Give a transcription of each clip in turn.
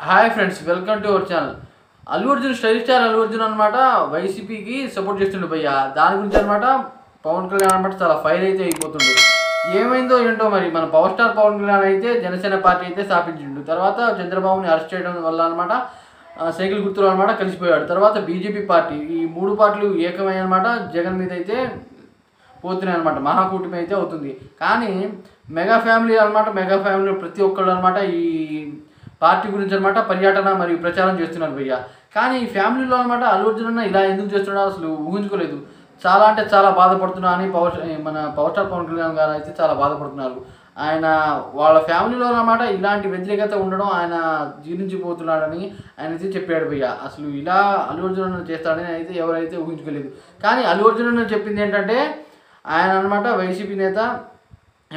Hi friends, welcome to our channel. Allu Arjun style star Allu Arjun అనమాట వైసీపీకి support చేస్తుండే భయ్య. దాని గురించి అనమాట పవన్ కళ్యాణ్ అనమాట చాలా ఫైర్ అయితే అయిపోతుండు. ఏమైందో ఏంటో మరి మన పవర్ స్టార్ పవన్ కళ్యాణ్ అయితే జనసేన పార్టీ అయితే స్థాపించిండు. తర్వాత చంద్రబాబుని అరెస్ట్ చేయడం వల్ల అనమాట సైకిల్ గుర్తులు అనమాట కలిసిపోయాడు. తర్వాత బీజేపీ పార్టీ, ఈ మూడు పార్టీలు ఏకమై అనమాట జగన్ మీద అయితే పోతున్నాయి అనమాట. మహాకూటమి అయితే అవుతుంది. కానీ మెగా ఫ్యామిలీ అనమాట, మెగా ఫ్యామిలీలో ప్రతి ఒక్కళ్ళు అనమాట ఈ పార్టీ గురించి అనమాట పర్యటన మరియు ప్రచారం చేస్తున్నారు భయ్య. కానీ ఈ ఫ్యామిలీలో అనమాట అల్లు అర్జున్ అన్న ఇలా ఎందుకు చేస్తున్నాడో అసలు ఊహించుకోలేదు. చాలా అంటే చాలా బాధపడుతున్నా అని మన పవర్ స్టార్ పవన్ కళ్యాణ్ గారు అయితే చాలా బాధపడుతున్నారు. ఆయన వాళ్ళ ఫ్యామిలీలో అనమాట ఇలాంటి వ్యతిరేకత ఉండడం ఆయన జీర్ణించిపోతున్నాడని ఆయన అయితే చెప్పాడు భయ్య. అసలు ఇలా అల్లు అర్జున్ అన్న చేస్తాడని అయితే ఎవరైతే ఊహించుకోలేదు. కానీ అల్లు అర్జున్ అన్న చెప్పింది ఏంటంటే ఆయన అనమాట వైసీపీ నేత,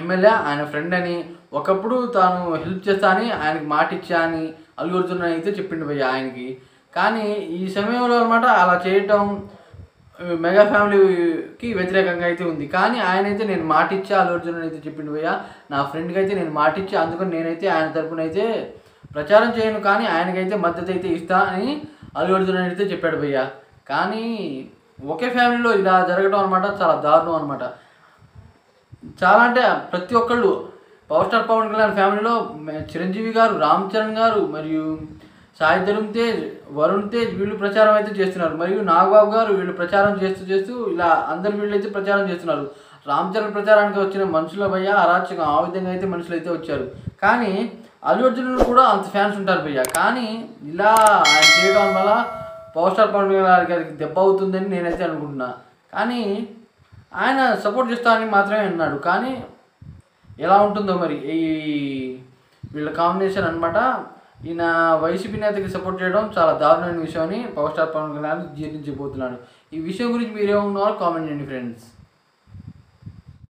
ఎమ్మెల్యే, ఆయన ఫ్రెండ్ అని, ఒకప్పుడు తాను హెల్ప్ చేస్తా అని ఆయనకి మాట ఇచ్చా అని అల్లు అర్జున్ అయితే చెప్పిండు భయ్య ఆయనకి. కానీ ఈ సమయంలో అనమాట అలా చేయటం మెగా ఫ్యామిలీకి వ్యతిరేకంగా అయితే ఉంది. కానీ ఆయన అయితే నేను మాట ఇచ్చా అల్లు అర్జున్ అయితే చెప్పిండు భయ్య. నా ఫ్రెండ్కి అయితే నేను మాట ఇచ్చా, అందుకని నేనైతే ఆయన తరపున అయితే ప్రచారం చేయను, కానీ ఆయనకైతే మద్దతు అయితే ఇస్తా అని అల్లు అర్జున్ అయితే చెప్పాడు భయ్య. కానీ ఒకే ఫ్యామిలీలో ఇలా జరగడం అనమాట చాలా దారుణం అనమాట. చాలా అంటే ప్రతి ఒక్కళ్ళు పవర్ స్టార్ పవన్ కళ్యాణ్ ఫ్యామిలీలో చిరంజీవి గారు, రామ్ చరణ్ గారు మరియు సాయి ధరమ్ తేజ్, వరుణ్ తేజ్ వీళ్ళు ప్రచారం అయితే చేస్తున్నారు. మరియు నాగబాబు గారు వీళ్ళు ప్రచారం చేస్తూ ఇలా అందరు వీళ్ళు అయితే ప్రచారం చేస్తున్నారు. రామ్ చరణ్ ప్రచారానికి వచ్చిన మనుషుల భయ్య అరాచకం, ఆ విధంగా అయితే మనుషులు అయితే వచ్చారు. కానీ అల్లు అర్జున్ కూడా అంత ఫ్యాన్స్ ఉంటారు భయ్య. కానీ ఇలా ఆయన చేయడం వల్ల పవర్ స్టార్ పవన్ కళ్యాణ్ గారికి దెబ్బ అవుతుందని నేనైతే అనుకుంటున్నా. కానీ ఆయన సపోర్ట్ చేస్తానని మాత్రమే అన్నాడు. కానీ ఎలా ఉంటుందో మరి ఈ వీళ్ళ కాంబినేషన్ అనమాట. ఈయన వైసీపీ నేతకి సపోర్ట్ చేయడం చాలా దారుణమైన విషయం అని పవర్ స్టార్ పవన్ కళ్యాణ్ జీర్ణించిపోతున్నాడు. ఈ విషయం గురించి మీరేమన్నారో కామెంట్ చేయండి ఫ్రెండ్స్.